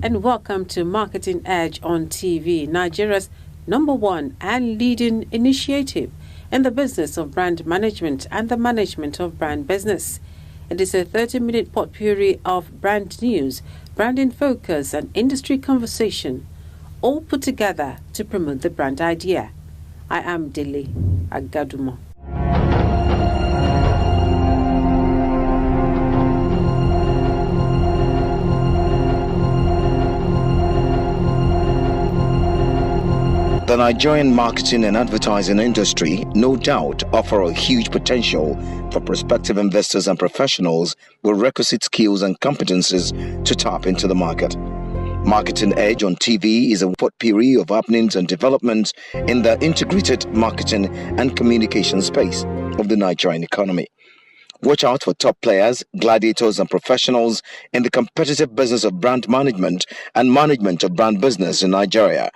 and welcome to Marketing Edge on TV, Nigeria's #1 and leading initiative in the business of brand management and the management of brand business. It is a 30-minute potpourri of brand news, branding focus, and industry conversation, all put together to promote the brand idea. I am Dele Agadumo. The Nigerian marketing and advertising industry, no doubt, offer a huge potential for prospective investors and professionals with requisite skills and competencies to tap into the market. Marketing Edge on TV is a potpourri of happenings and developments in the integrated marketing and communication space of the Nigerian economy. Watch out for top players, gladiators, and professionals in the competitive business of brand management and management of brand business in Nigeria.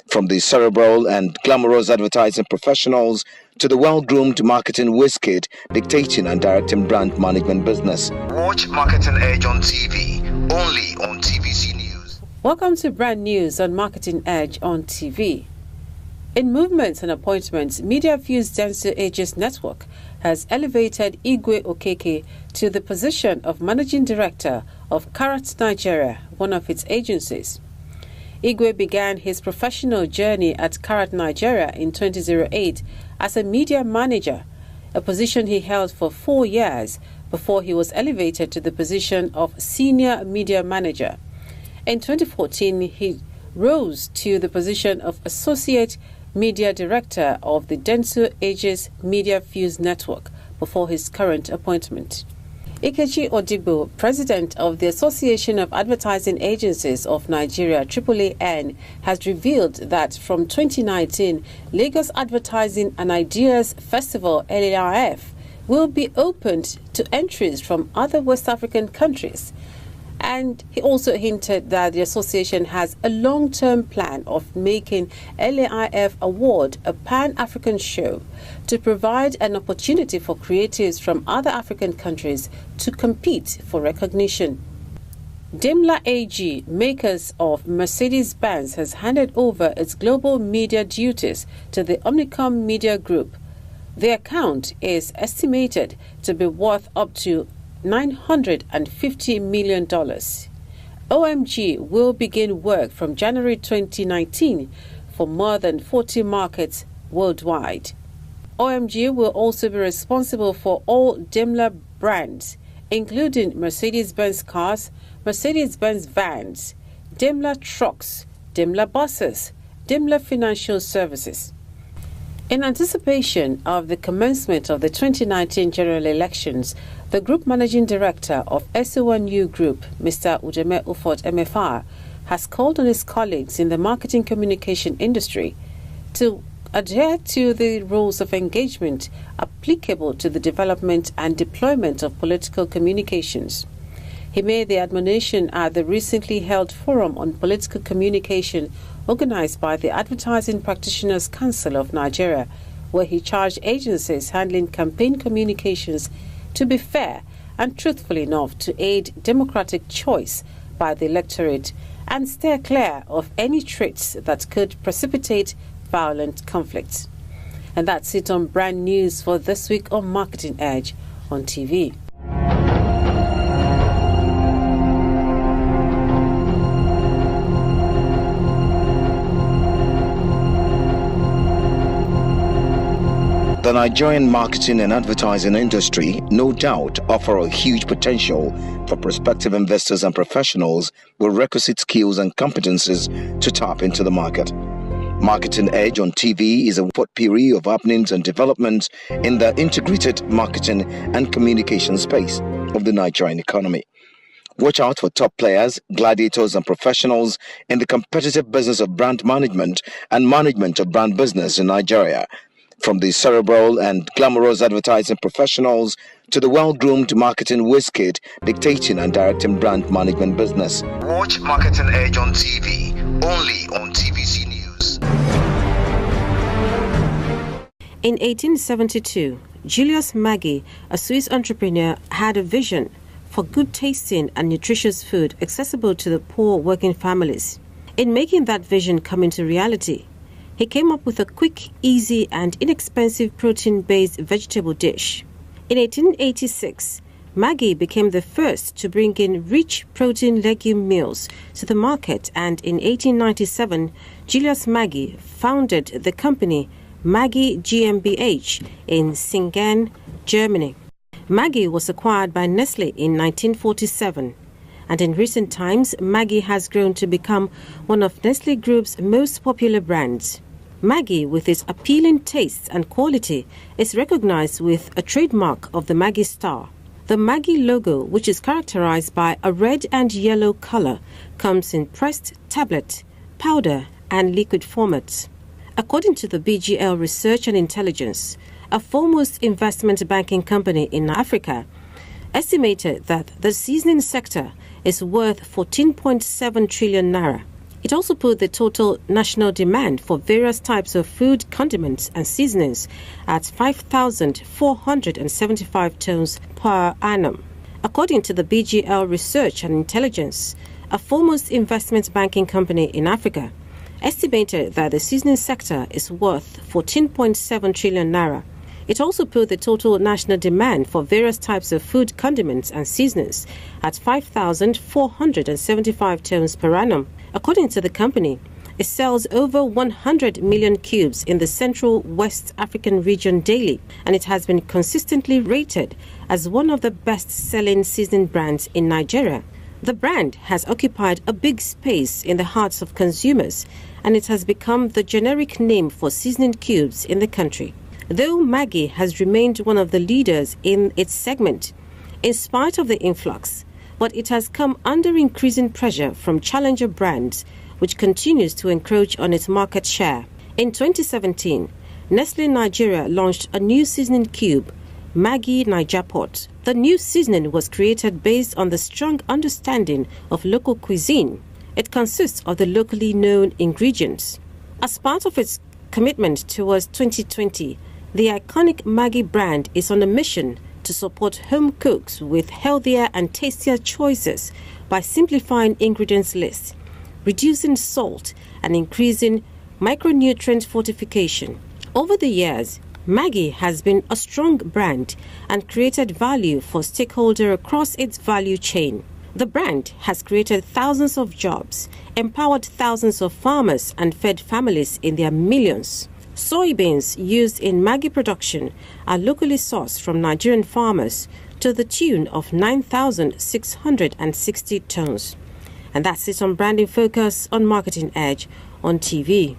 From the cerebral and glamorous advertising professionals to the well-groomed marketing whiz-kid dictating and directing brand management business. Watch Marketing Edge on TV, only on TVC News. Welcome to Brand News on Marketing Edge on TV. In movements and appointments, Media Fuse Denso Ages Network has elevated Igwe Okeke to the position of Managing Director of Karat Nigeria, one of its agencies. Igwe began his professional journey at Karat Nigeria in 2008 as a media manager, a position he held for 4 years before he was elevated to the position of senior media manager. In 2014, he rose to the position of associate media director of the Denso Ages Media Fuse Network before his current appointment. Ikechi Odigbo, president of the Association of Advertising Agencies of Nigeria, AAAN, has revealed that from 2019, Lagos Advertising and Ideas Festival (LAIF) will be opened to entries from other West African countries. And he also hinted that the association has a long-term plan of making LAIF Award a pan-African show to provide an opportunity for creatives from other African countries to compete for recognition. Daimler AG, makers of Mercedes-Benz, has handed over its global media duties to the Omnicom Media Group. The account is estimated to be worth up to $950 million. OMG will begin work from January 2019 for more than 40 markets worldwide. OMG will also be responsible for all Daimler brands, including Mercedes-Benz cars, Mercedes-Benz vans, Daimler trucks, Daimler buses, Daimler financial services. In anticipation of the commencement of the 2019 general elections, the Group Managing Director of SO1U Group, Mr. Ujeme Ufot MFR, has called on his colleagues in the marketing communication industry to adhere to the rules of engagement applicable to the development and deployment of political communications. He made the admonition at the recently held Forum on Political Communication organized by the Advertising Practitioners Council of Nigeria, where he charged agencies handling campaign communications to be fair and truthful enough to aid democratic choice by the electorate and steer clear of any traits that could precipitate violent conflicts. And that's it on Brand News for this week on Marketing Edge on TV. The Nigerian marketing and advertising industry, no doubt, offer a huge potential for prospective investors and professionals with requisite skills and competencies to tap into the market. Marketing Edge on TV is a potpourri of happenings and developments in the integrated marketing and communication space of the Nigerian economy. Watch out for top players, gladiators, and professionals in the competitive business of brand management and management of brand business in Nigeria. From the cerebral and glamorous advertising professionals to the well-groomed marketing whiz-kid dictating and directing brand management business. Watch Marketing Edge on TV, only on TVC News. In 1872, Julius Maggi, a Swiss entrepreneur, had a vision for good tasting and nutritious food accessible to the poor working families. In making that vision come into reality, he came up with a quick, easy and inexpensive protein-based vegetable dish. In 1886, Maggi became the first to bring in rich protein legume meals to the market, and in 1897, Julius Maggi founded the company Maggi GmbH in Singen, Germany. Maggi was acquired by Nestle in 1947, and in recent times, Maggi has grown to become one of Nestle Group's most popular brands. Maggi, with its appealing taste and quality, is recognized with a trademark of the Maggi star. The Maggi logo, which is characterized by a red and yellow color, comes in pressed, tablet, powder, and liquid formats. According to the BGL Research and Intelligence, a foremost investment banking company in Africa, estimated that the seasoning sector is worth 14.7 trillion naira. It also put the total national demand for various types of food, condiments and seasonings at 5,475 tons per annum. According to the BGL Research and Intelligence, a foremost investment banking company in Africa, estimated that the seasoning sector is worth 14.7 trillion naira. It also put the total national demand for various types of food, condiments and seasonings at 5,475 tons per annum. According to the company, it sells over 100 million cubes in the Central West African region daily, and it has been consistently rated as one of the best-selling seasoning brands in Nigeria. The brand has occupied a big space in the hearts of consumers, and it has become the generic name for seasoning cubes in the country. Though Maggi has remained one of the leaders in its segment, in spite of the influx, but it has come under increasing pressure from challenger brands, which continues to encroach on its market share. In 2017, Nestle Nigeria launched a new seasoning cube, Maggi Nigapot. The new seasoning was created based on the strong understanding of local cuisine. It consists of the locally known ingredients. As part of its commitment towards 2020, the iconic Maggi brand is on a mission to support home cooks with healthier and tastier choices by simplifying ingredients lists, reducing salt, and increasing micronutrient fortification. Over the years, Maggi has been a strong brand and created value for stakeholders across its value chain. The brand has created thousands of jobs, empowered thousands of farmers, and fed families in their millions. Soybeans used in Maggi production are locally sourced from Nigerian farmers to the tune of 9,660 tons. And that's it on Branding Focus on Marketing Edge on TV.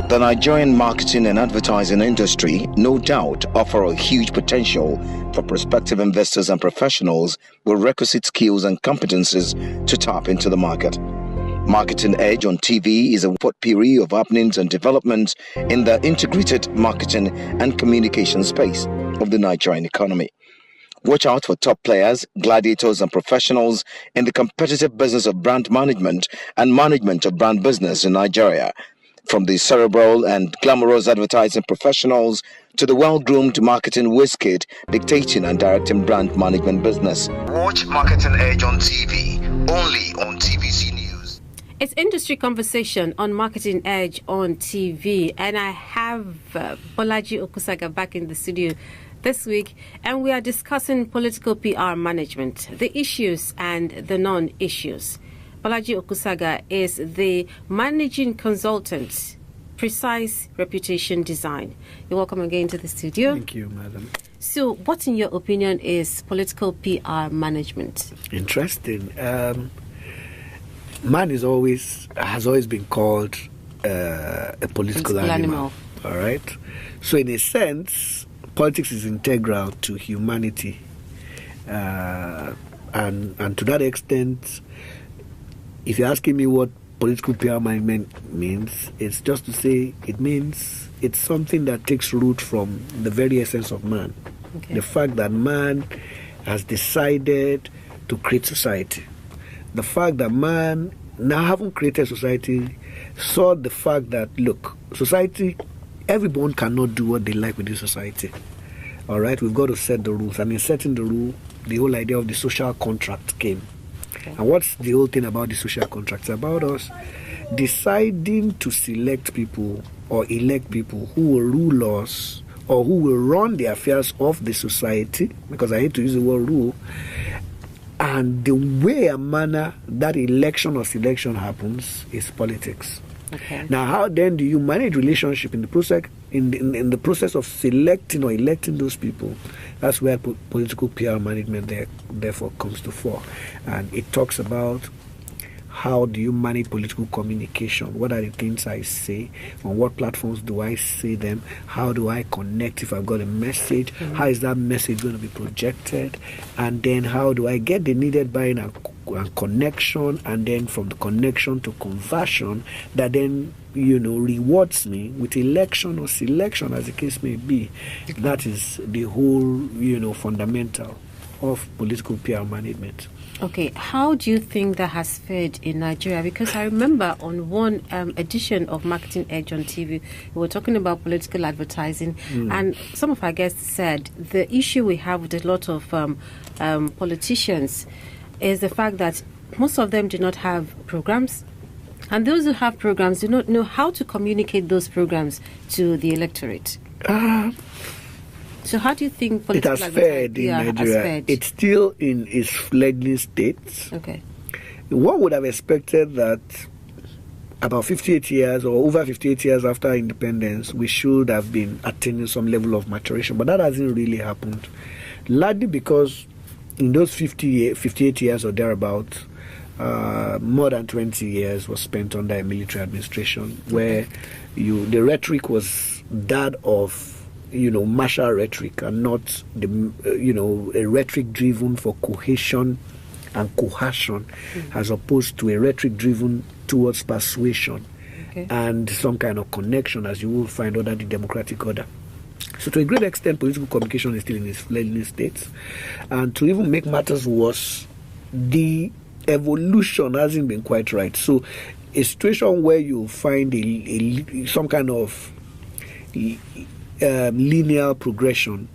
The Nigerian marketing and advertising industry no doubt offer a huge potential for prospective investors and professionals with requisite skills and competencies to tap into the market. Marketing Edge on TV is a potpourri of happenings and developments in the integrated marketing and communication space of the Nigerian economy. Watch out for top players, gladiators, and professionals in the competitive business of brand management and management of brand business in Nigeria. From the cerebral and glamorous advertising professionals to the well-groomed marketing whiz-kid dictating and directing brand management business. Watch Marketing Edge on TV, only on TVC News. It's industry conversation on Marketing Edge on TV, and I have Bolaji Okusaga back in the studio this week, and we are discussing political PR management, the issues and the non-issues. Bolaji Okusaga is the managing consultant, Precise Reputation Design. You're welcome again to the studio. Thank you, madam. So, what, in your opinion, is political PR management? Interesting. Man has always been called a political animal. All right. So, in a sense, politics is integral to humanity, and to that extent, if you're asking me what political PR management means, it's just to say it means it's something that takes root from the very essence of man. Okay. The fact that man has decided to create society. The fact that man now having created society, saw the fact that, look, society, everyone cannot do what they like within society. All right, we've got to set the rules. And in setting the rule, the whole idea of the social contract came. Okay. And what's the whole thing about the social contract? It's about us deciding to select people or elect people who will rule us or who will run the affairs of the society, because I hate to use the word rule, and the way and manner that election or selection happens is politics. Okay. Now, how then do you manage relationship in the process in the process of selecting or electing those people? That's where political PR management therefore comes to fore, and it talks about how do you manage political communication? What are the things I say? On what platforms do I say them? How do I connect if I've got a message? Mm-hmm. How is that message going to be projected? And then how do I get the needed buy-in and connection? And then from the connection to conversion, that then, rewards me with election or selection, as the case may be. Okay. That is the whole, fundamental of political PR management. Okay, how do you think that has fared in Nigeria? Because I remember on one edition of Marketing Edge on TV, we were talking about political advertising, and some of our guests said the issue we have with a lot of politicians is the fact that most of them do not have programs, and those who have programs do not know how to communicate those programs to the electorate. So how do you think political it has fared in Nigeria? It's still in its fledgling state. Okay. One would have expected that about 58 years or over 58 years after independence, we should have been attaining some level of maturation, but that hasn't really happened. Largely because in those 58 years or thereabouts, more than 20 years was spent under a military administration, where the rhetoric was that of martial rhetoric, and not a rhetoric driven for cohesion and coercion, as opposed to a rhetoric driven towards persuasion and some kind of connection, as you will find under the democratic order. So to a great extent, political communication is still in its fledgling state, and to even make matters worse, the evolution hasn't been quite right. So a situation where you find some kind of linear progression,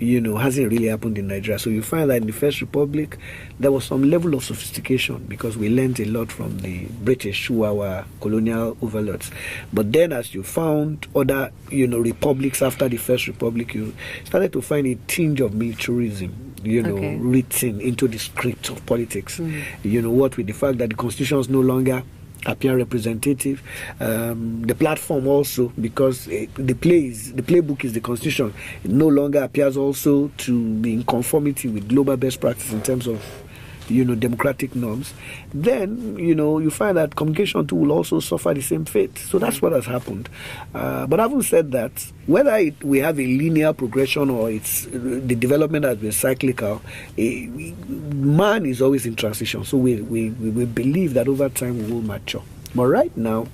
hasn't really happened in Nigeria. So you find that in the First Republic, there was some level of sophistication because we learned a lot from the British, who are our colonial overlords. But then as you found other, republics after the First Republic, you started to find a tinge of militarism, written into the script of politics. What with the fact that the constitutions no longer appear representative, the platform also, because the playbook is the constitution, it no longer appears also to be in conformity with global best practice in terms of democratic norms. Then you find that communication too will also suffer the same fate. So that's what has happened. But having said that, whether we have a linear progression or the development has been cyclical, man is always in transition. So we believe that over time we will mature. But right now,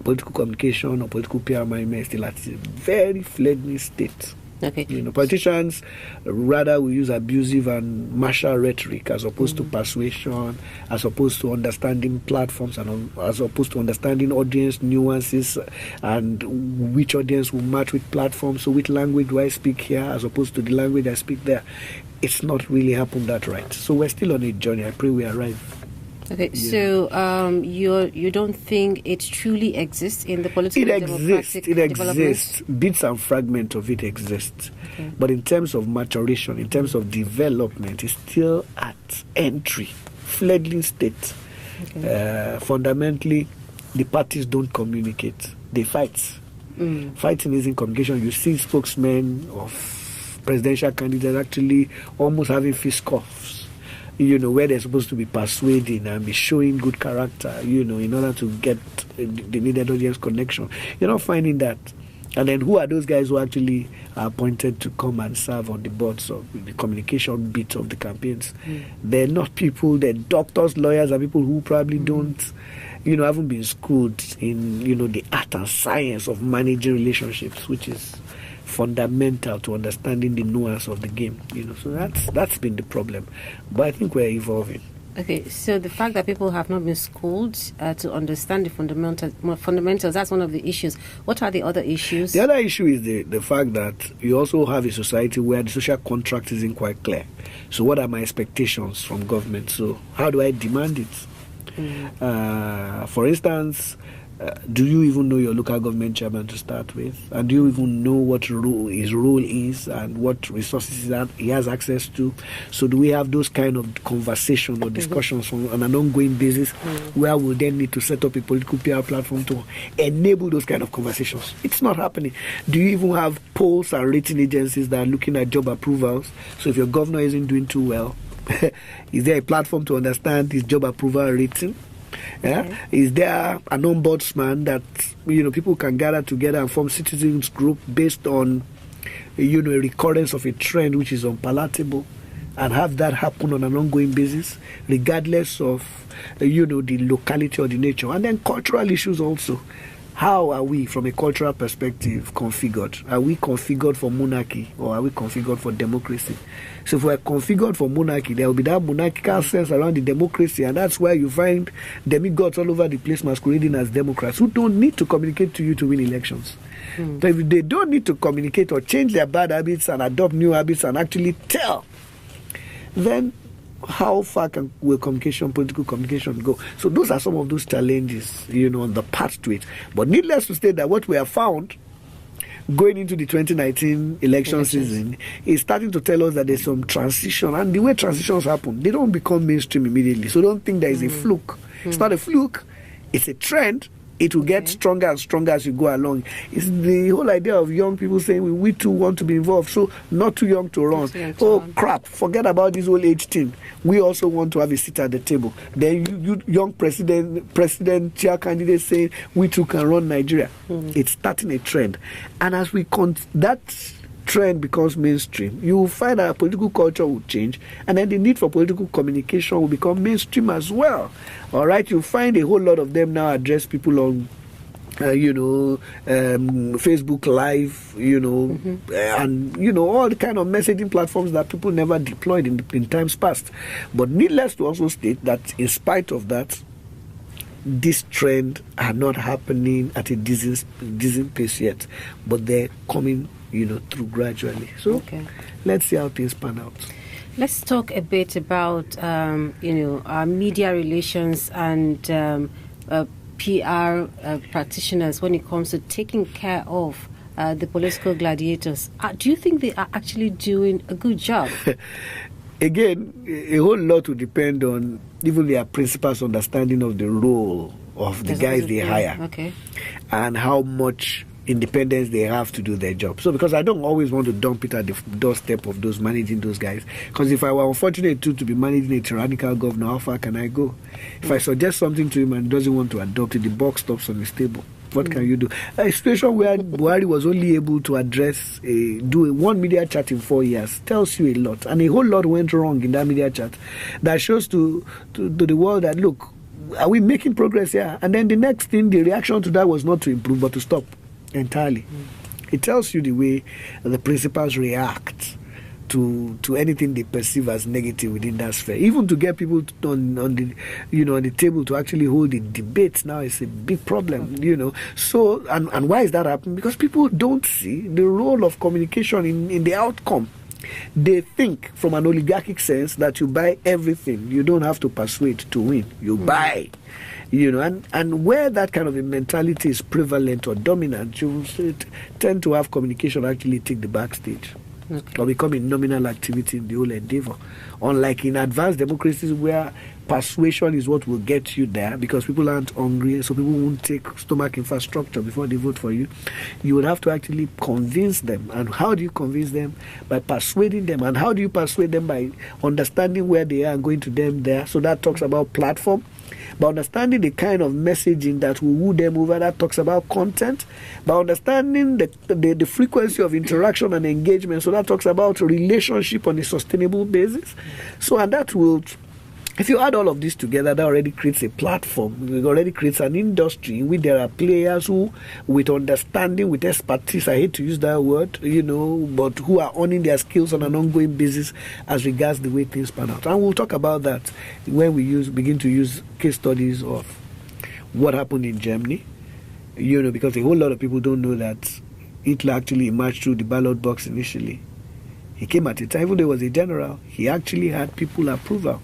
political communication or political PR management is still at a very fledgling state. Okay. Politicians rather will use abusive and martial rhetoric as opposed to persuasion, as opposed to understanding platforms, and as opposed to understanding audience nuances and which audience will match with platforms. So which language do I speak here as opposed to the language I speak there? It's not really happened that right. So we're still on a journey. I pray we arrive. Okay, so you don't think it truly exists in the political democratic It exists. Bits and fragments of it exist. Okay. But in terms of maturation, in terms of development, it's still at entry, fledgling state. Okay. Fundamentally, the parties don't communicate. They fight. Fighting isn't communication. You see spokesmen of presidential candidates actually almost having fist-cuffs, where they're supposed to be persuading and be showing good character, in order to get the needed audience connection. You're not finding that. And then who are those guys who actually are appointed to come and serve on the boards of the communication bit of the campaigns? They're not people, they're doctors, lawyers, and people who probably don't, haven't been schooled in, the art and science of managing relationships, which is fundamental to understanding the nuance of the game. So that's been the problem. But I think we're evolving. Okay, so the fact that people have not been schooled to understand the fundamentals, that's one of the issues. What are the other issues? The other issue is the fact that you also have a society where the social contract isn't quite clear. So what are my expectations from government? So how do I demand it? For instance, do you even know your local government chairman to start with? And do you even know what his role is and what resources he has access to? So do we have those kind of conversations or discussions on an ongoing basis where we'll then need to set up a political PR platform to enable those kind of conversations? It's not happening. Do you even have polls and rating agencies that are looking at job approvals? So if your governor isn't doing too well, is there a platform to understand his job approval rating? Yeah? Okay. Is there an ombudsman that people can gather together and form citizens group based on a recurrence of a trend which is unpalatable, and have that happen on an ongoing basis, regardless of the locality or the nature? And then cultural issues also. How are we, from a cultural perspective, configured? Are we configured for monarchy or are we configured for democracy? So if we're configured for monarchy, there will be that monarchical sense around the democracy, and that's where you find demigods all over the place masquerading as Democrats who don't need to communicate to you to win elections. So if they don't need to communicate or change their bad habits and adopt new habits and actually tell, then how far will political communication go? So those are some of those challenges, on the path to it. But needless to say that what we have found going into the 2019 election season is starting to tell us that there's some transition. And the way transitions happen, they don't become mainstream immediately. So don't think there is a fluke. It's not a fluke. It's a trend. It will get stronger and stronger as you go along. It's the whole idea of young people saying, we too want to be involved, so not too young to run. Crap, forget about this whole age thing. We also want to have a seat at the table. Then you young presidential candidates saying, we too can run Nigeria. It's starting a trend. And as that trend becomes mainstream, you will find that political culture will change, and then the need for political communication will become mainstream as well. All right, you'll find a whole lot of them now address people on Facebook Live, and all the kind of messaging platforms that people never deployed in times past. But needless to also state that in spite of that, this trend are not happening at a decent pace yet, but they're coming through gradually. So let's see how things pan out. Let's talk a bit about our media relations and PR practitioners when it comes to taking care of the political gladiators. Do you think they are actually doing a good job? Again, a whole lot will depend on even their principals' understanding of the role of the guys they hire, and how much independence they have to do their job. So because I don't always want to dump it at the doorstep of those managing those guys, because if I were unfortunate to be managing a tyrannical governor, how far can I go? If I suggest something to him and he doesn't want to adopt it, the buck stops on his table. What can you do? A situation where Buhari was only able to do one media chat in 4 years tells you a lot, and a whole lot went wrong in that media chat. That shows to the world that, look, are we making progress here? And then the next thing, the reaction to that was not to improve but to stop entirely. It tells you the way the principals react to anything they perceive as negative within that sphere. Even to get people on the table to actually hold the debates now is a big problem. So and why is that happening? Because people don't see the role of communication in the outcome. They think from an oligarchic sense that you buy everything. You don't have to persuade to win. You buy. And where that kind of a mentality is prevalent or dominant, you will tend to have communication actually take the backstage or become a nominal activity in the whole endeavor. Unlike in advanced democracies where persuasion is what will get you there, because people aren't hungry, so people won't take stomach infrastructure before they vote for you. You would have to actually convince them. And how do you convince them? By persuading them. And how do you persuade them? By understanding where they are and going to them there. So that talks about platform. By understanding the kind of messaging that will woo them over, that talks about content. By understanding the frequency of interaction and engagement, so that talks about relationship on a sustainable basis. So, and that will If you add all of this together, that already creates a platform. It already creates an industry in which there are players who, with understanding, with expertise, I hate to use that word, but who are owning their skills on an ongoing basis as regards the way things pan out. And we'll talk about that when we begin to use case studies of what happened in Germany, because a whole lot of people don't know that Hitler actually emerged through the ballot box initially. He came at a time, even though he was a general, he actually had people approval.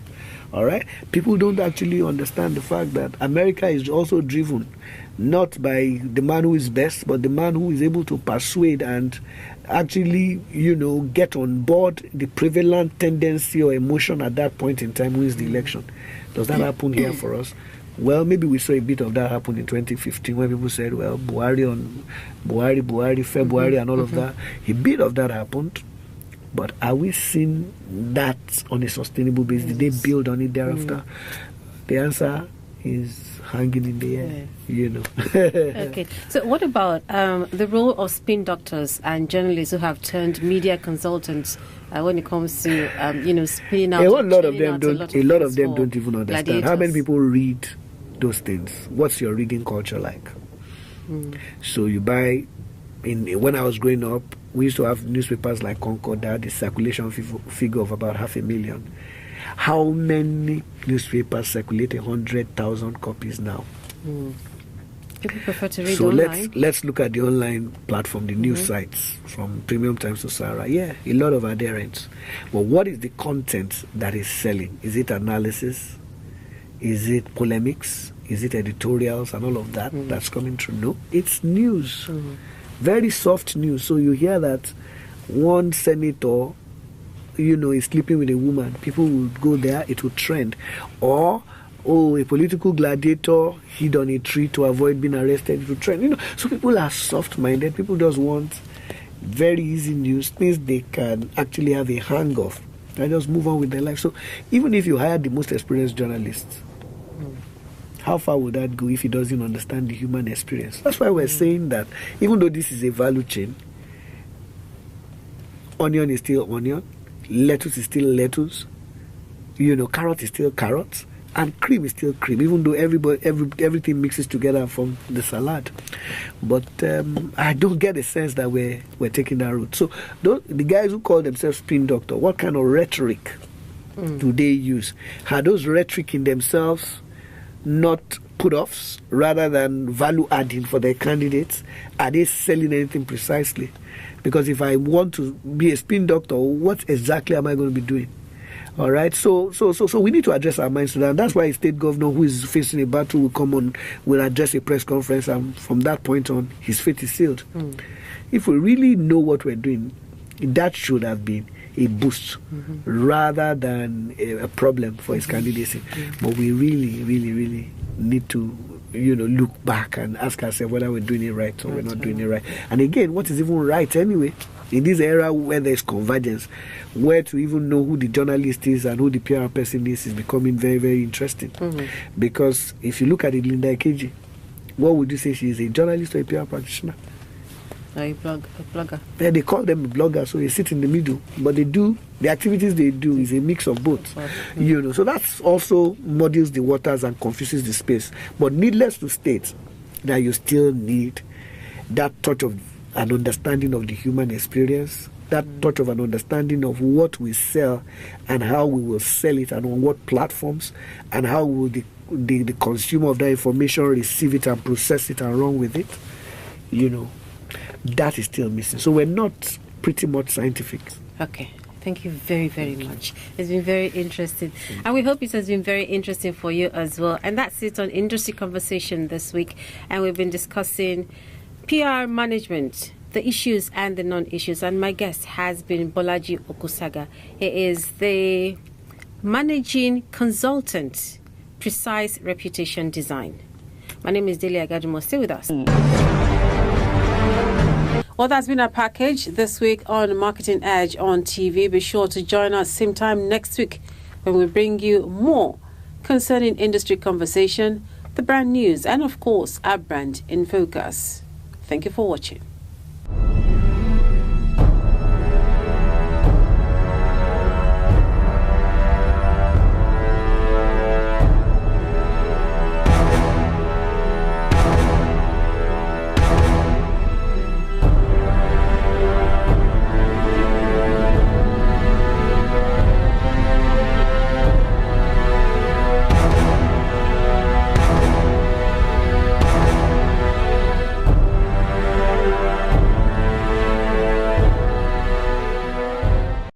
All right? People don't actually understand the fact that America is also driven not by the man who is best, but the man who is able to persuade and actually, get on board the prevalent tendency or emotion at that point in time wins the election. Does that happen here for us? Well, maybe we saw a bit of that happen in 2015 when people said, well, Buhari, February, and all of that. A bit of that happened. But are we seeing that on a sustainable basis? Did they build on it thereafter? The answer is hanging in the air, Okay. So what about the role of spin doctors and journalists who have turned media consultants when it comes to, spinning out? A lot of them don't even understand. Gladiators. How many people read those things? What's your reading culture like? So you buy, when I was growing up, we used to have newspapers like Concord that had a circulation figure of about 500,000. How many newspapers circulate 100,000 copies now? People prefer to read online. So let's look at the online platform, the news sites, from Premium Times to Sarah. Yeah, a lot of adherents. But what is the content that is selling? Is it analysis? Is it polemics? Is it editorials and all of that that's coming through? No, it's news. Very soft news. So you hear that one senator, is sleeping with a woman. People will go there, it will trend. Or, a political gladiator hid on a tree to avoid being arrested, it will trend. So people are soft-minded. People just want very easy news, things they can actually have a hang of, and just move on with their life. So even if you hire the most experienced journalist, how far would that go if he doesn't understand the human experience? That's why we're saying that even though this is a value chain, onion is still onion, lettuce is still lettuce, carrot is still carrots, and cream is still cream, even though everything mixes together from the salad. But I don't get a sense that we're taking that route. So the guys who call themselves spin doctor, what kind of rhetoric do they use? Are those rhetoric in themselves not put-offs rather than value-adding for their candidates? Are they selling anything precisely? Because if I want to be a spin doctor, what exactly am I going to be doing? All right, so we need to address our minds to that. That's why a state governor who is facing a battle will come on, will address a press conference, and from that point on, his fate is sealed. If we really know what we're doing, that should have been a boost rather than a problem for his candidacy. But we really, really, really need to, look back and ask ourselves whether we're doing it right or we're not doing it right. And again, what is even right anyway? In this era where there's convergence, where to even know who the journalist is and who the PR person is becoming very, very interesting. Because if you look at it, Linda Ikeji, what would you say she is, a journalist or a PR practitioner? A blogger. Yeah, they call them a blogger, so they sit in the middle. But the activities they do is a mix of both. So that's also muddies the waters and confuses the space. But needless to state that you still need that touch of an understanding of the human experience, that touch of an understanding of what we sell and how we will sell it and on what platforms, and how will the consumer of that information receive it and process it and run with it. That is still missing. So we're not pretty much scientific. Okay. Thank you very, very much. It's been very interesting. And we hope it has been very interesting for you as well. And that's it on Industry Conversation this week. And we've been discussing PR management, the issues and the non-issues. And my guest has been Bolaji Okusaga. He is the managing consultant, Precise Reputation Design. My name is Delia Gadimo. Stay with us. Well, that's been our package this week on Marketing Edge on TV. Be sure to join us same time next week when we bring you more concerning industry conversation, the brand news, and of course, our brand in focus. Thank you for watching.